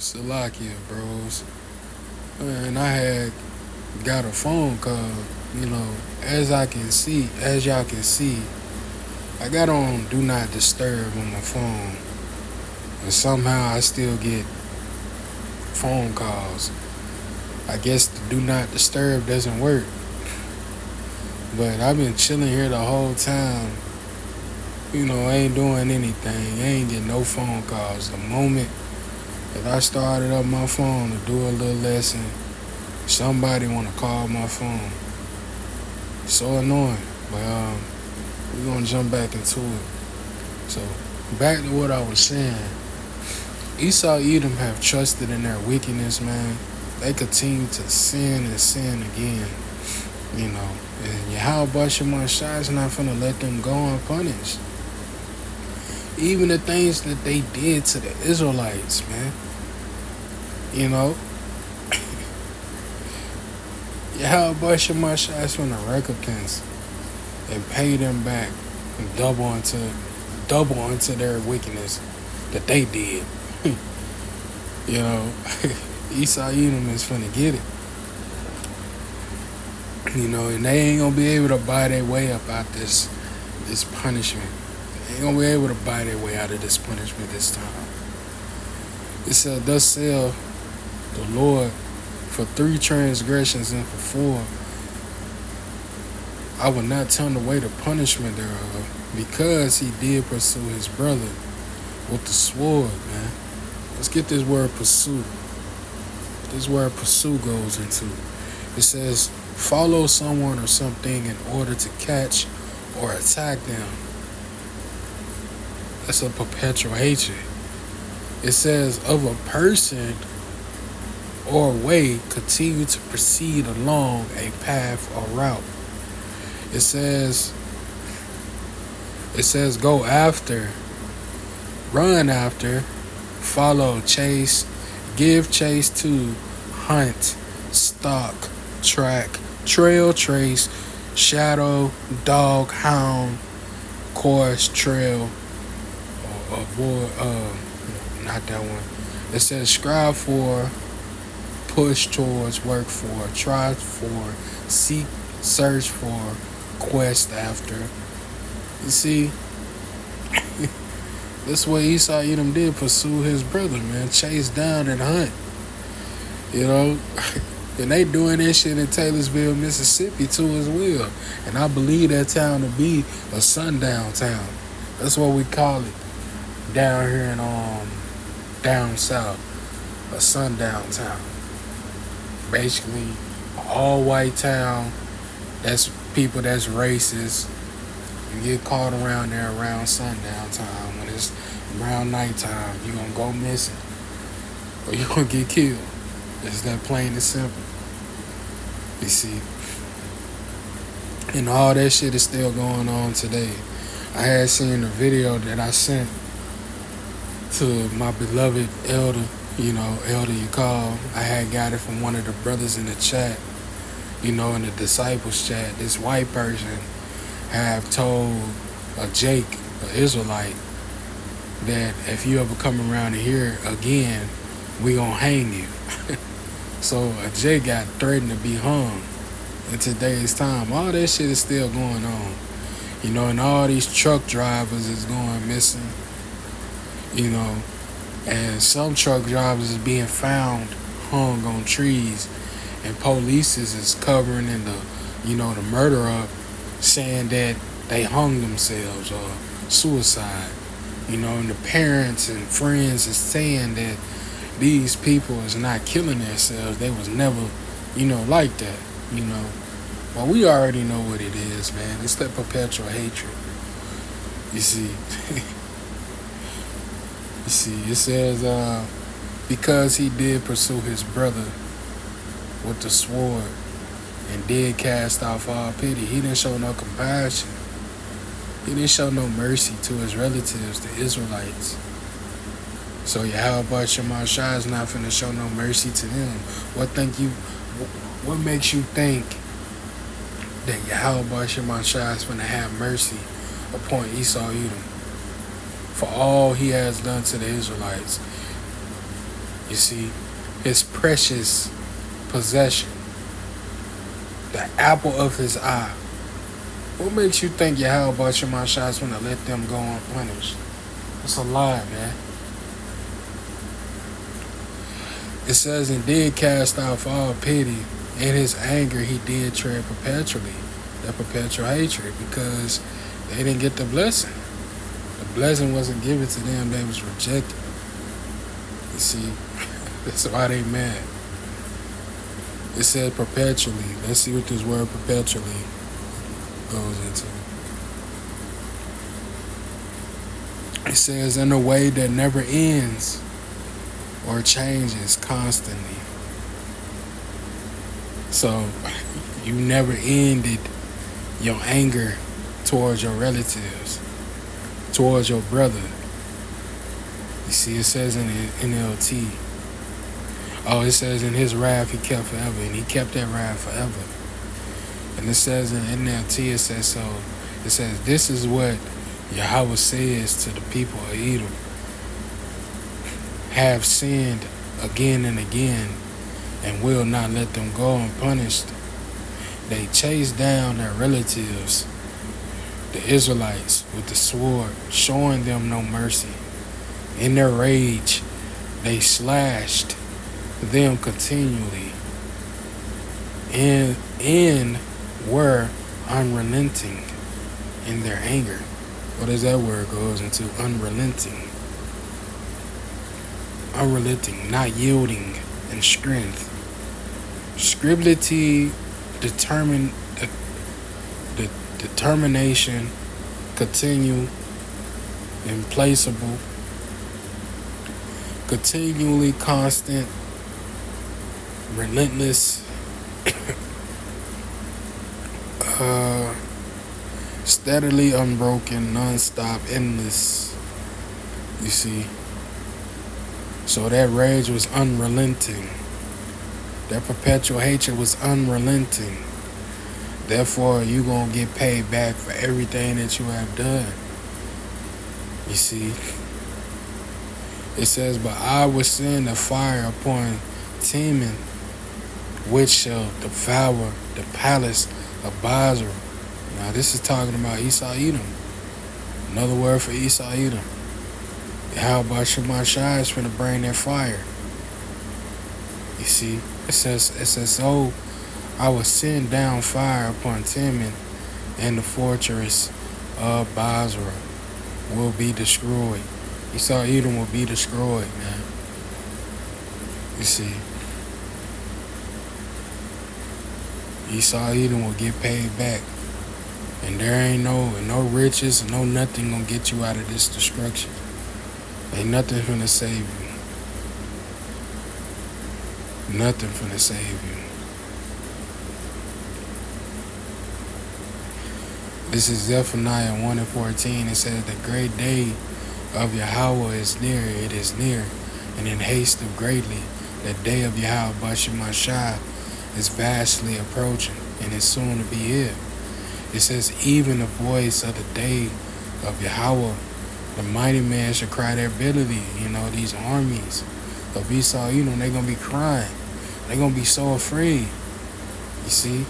Salakia, bros. And I had got a phone call, you know, as y'all can see, I got on Do Not Disturb on my phone. And somehow I still get phone calls. I guess the Do Not Disturb doesn't work. But I've been chilling here the whole time. You know, I ain't doing anything. I ain't getting no phone calls. The moment that I started up my phone to do a little lesson, somebody want to call my phone. So annoying. But we're going to jump back into it. So, back to what I was saying. Esau Edom have trusted in their wickedness, man. They continue to sin and sin again. You know, and Yahweh Shemashah is not finna let them go unpunished. Even the things that they did to the Israelites, man. You know, Yahweh Shemashah is finna recompense and pay them back and double unto their wickedness that they did. You know, Esau Edom is finna get it. You know, and they ain't gonna be able to buy their way up out this punishment. They ain't gonna be able to buy their way out of this punishment this time. It said, thus saith the Lord, for 3 transgressions and for 4, I will not turn away the punishment thereof, because he did pursue his brother with the sword, man. Let's get this word pursue. This word pursue goes into. It says, follow someone or something in order to catch or attack them. That's a perpetual hatred. It says, of a person or way, continue to proceed along a path or route. It says, go after, run after, follow, chase, give chase to, hunt, stalk, track, trail, trace, shadow, dog, hound, course, trail, avoid, not that one. It says strive for, push towards, work for, try for, seek, search for, quest after. You see, this way Esau Edom did pursue his brother, man. Chase down and hunt. You know, and they doing this shit in Taylorsville, Mississippi too as well. And I believe that town to be a sundown town. That's what we call it down here in down south. A sundown town. Basically, an all-white town. That's people that's racist. You get caught around there around sundown time. When it's around nighttime, you're going to go missing. Or you're going to get killed. It's that plain and simple. You see. And all that shit is still going on today. I had seen a video that I sent to my beloved elder, Elder Yakal. I had got it from one of the brothers in the chat, in the disciples chat. This white person have told a Jake, an Israelite, that if you ever come around here again, we gonna hang you. So a Jake got threatened to be hung in today's time. All that shit is still going on. And all these truck drivers is going missing. And some truck drivers is being found hung on trees, and police is covering in the murder up, saying that they hung themselves or suicide. And the parents and friends is saying that these people is not killing themselves. They was never, like that, Well, we already know what it is, man. It's that perpetual hatred. You see. It says, because he did pursue his brother with the sword and did cast off all pity, he didn't show no compassion. He didn't show no mercy to his relatives, the Israelites. So Yahweh Shemashah is not finna show no mercy to them. What makes you think that Yahweh Shemashah is finna have mercy upon Esau Edom for all he has done to the Israelites? You see, his precious possession, the apple of his eye. What makes you think Yahweh Shema Shai is going to let them go unpunished? It's a lie, man. It says, and did cast off all pity. In his anger, he did tread perpetually. That perpetual hatred, because they didn't get the blessing. The blessing wasn't given to them, they was rejected. You see, that's why they mad. It said perpetually. Let's see what this word perpetually goes into. It says in a way that never ends or changes constantly. So you never ended your anger towards your relatives, towards your brother. You see, it says in NLT. Oh, it says in his wrath he kept forever, and he kept that wrath forever. And it says in NLT, it says so. It says, this is what Yahweh says to the people of Edom. Have sinned again and again, and will not let them go unpunished. They chased down their relatives, the Israelites, with the sword, showing them no mercy. In their rage, they slashed them continually, and were unrelenting in their anger. What does that word goes into? Unrelenting. Unrelenting, not yielding in strength. Scribility, determination, continue, implacable, continually constant, relentless, steadily unbroken, non-stop, endless. You see? So that rage was unrelenting. That perpetual hatred was unrelenting. Therefore, you're going to get paid back for everything that you have done. You see? It says, but I will send a fire upon Teman, which shall devour the palace of Basra. Now, this is talking about Esau Edom. Another word for Esau Edom. How about Shema Shai is finna bring that fire? You see, it says, so I will send down fire upon Teman, and the fortress of Basra will be destroyed. Esau Edom will be destroyed, man. You see, Esau Edom will get paid back. And there ain't no riches, no nothing gonna get you out of this destruction. Ain't nothing finna save you. Nothing finna save you. This is Zephaniah 1:14. It says, the great day of Yahweh is near, it is near, and in haste of greatly. The day of Yahweh Bashim Shai is vastly approaching, and is soon to be here. It says, even the voice of the day of Yahweh, the mighty man should cry their ability. You know, these armies of Esau, you know, they're going to be crying. They're going to be so afraid. You see?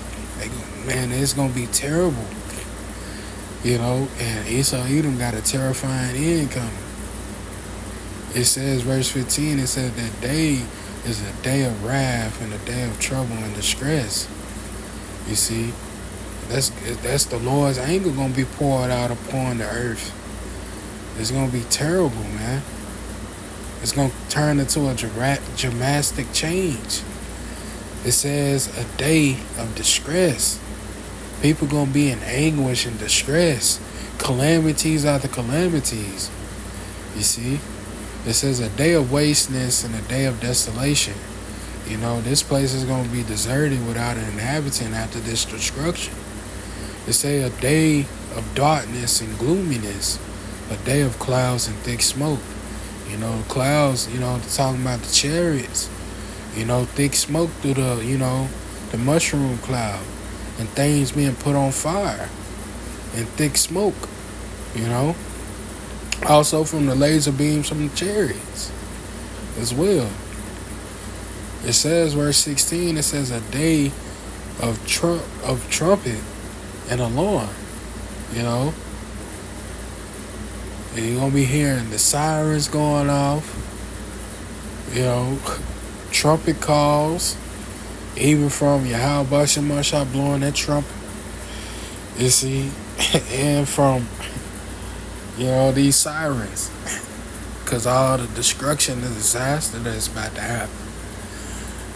Man, it's going to be terrible. You know, and Esau Edom got a terrifying end coming. It says, verse 15, it says that day is a day of wrath and a day of trouble and distress. You see? That's the Lord's anger going to be poured out upon the earth. It's going to be terrible, man. It's going to turn into a dramatic change. It says a day of distress. People going to be in anguish and distress. Calamities after calamities. You see? It says a day of wasteness and a day of desolation. You know, this place is going to be deserted without an inhabitant after this destruction. It say a day of darkness and gloominess. A day of clouds and thick smoke. You know, clouds, you know, talking about the chariots. You know, thick smoke through the, you know, the mushroom cloud. And things being put on fire. And thick smoke. You know. Also from the laser beams from the chariots. As well. It says, verse 16, it says a day of trumpet and alarm, you know. And you're gonna be hearing the sirens going off, you know, trumpet calls, even from Yahweh Shemashah blowing that trumpet. You see, and from, you know, these sirens, because all the destruction and disaster that's about to happen.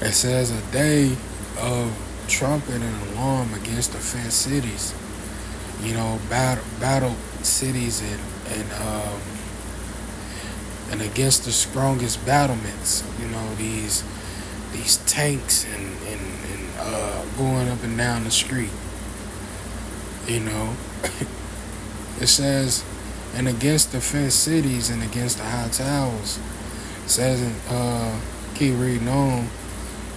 It says a day of trumpet and alarm against the fenced cities, you know, battle cities and against the strongest battlements, you know, these tanks and going up and down the street, you know. It says, and against the fenced cities and against the high towers. It says, keep reading on.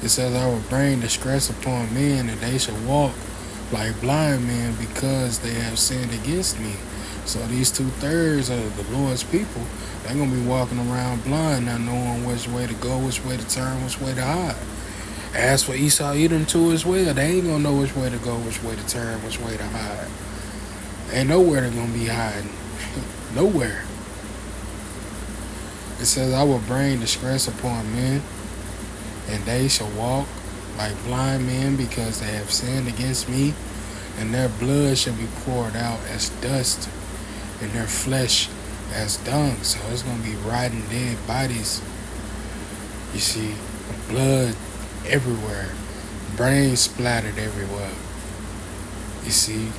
It says, I will bring distress upon men, and they shall walk like blind men because they have sinned against me. So these 2/3 of the Lord's people, they're going to be walking around blind, not knowing which way to go, which way to turn, which way to hide. As for Esau, Edom too as well, they ain't going to know which way to go, which way to turn, which way to hide. Ain't nowhere they're going to be hiding. Nowhere. It says, I will bring distress upon men, and they shall walk like blind men because they have sinned against me, and their blood shall be poured out as dust, and their flesh as dung. So it's going to be rotting dead bodies. You see, blood everywhere, brains splattered everywhere. You see,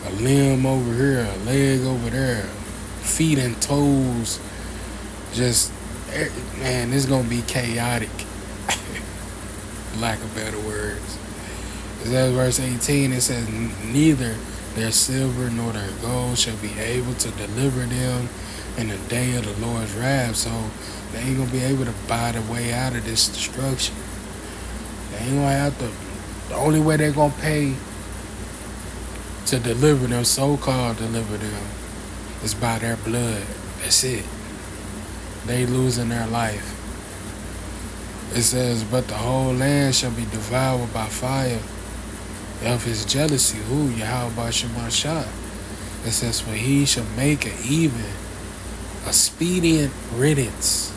a limb over here, a leg over there, feet and toes. Just, man, this is going to be chaotic. Lack of better words. It says, verse 18, it says, neither their silver nor their gold shall be able to deliver them in the day of the Lord's wrath. So they ain't going to be able to buy the way out of this destruction. They ain't going to have to. The only way they're going to pay to deliver them, so-called deliver them, is by their blood. That's it. They losing their life. It says, but the whole land shall be devoured by fire of his jealousy. Who? Yahweh Shemashah. It says, for he shall make an even, a speedient riddance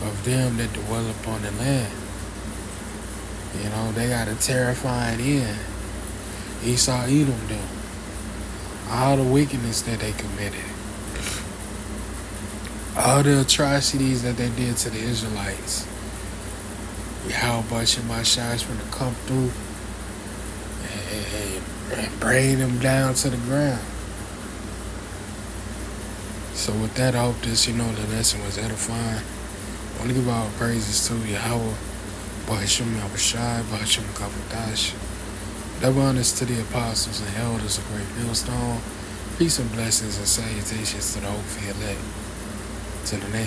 of them that dwell upon the land. You know, they got a terrifying end. Esau, Edom, them. All the wickedness that they committed. All the atrocities that they did to the Israelites. Yahweh Shemashah is going to come through and bring them down to the ground. So with that, I hope this, the lesson was edifying. I want to give all praises to Yahweh, Bahashim Yahushai, Bahashim Kapatash. Double honors to the apostles and elders of Great Millstone. Peace and blessings and salutations to the hopefully elect. To the next.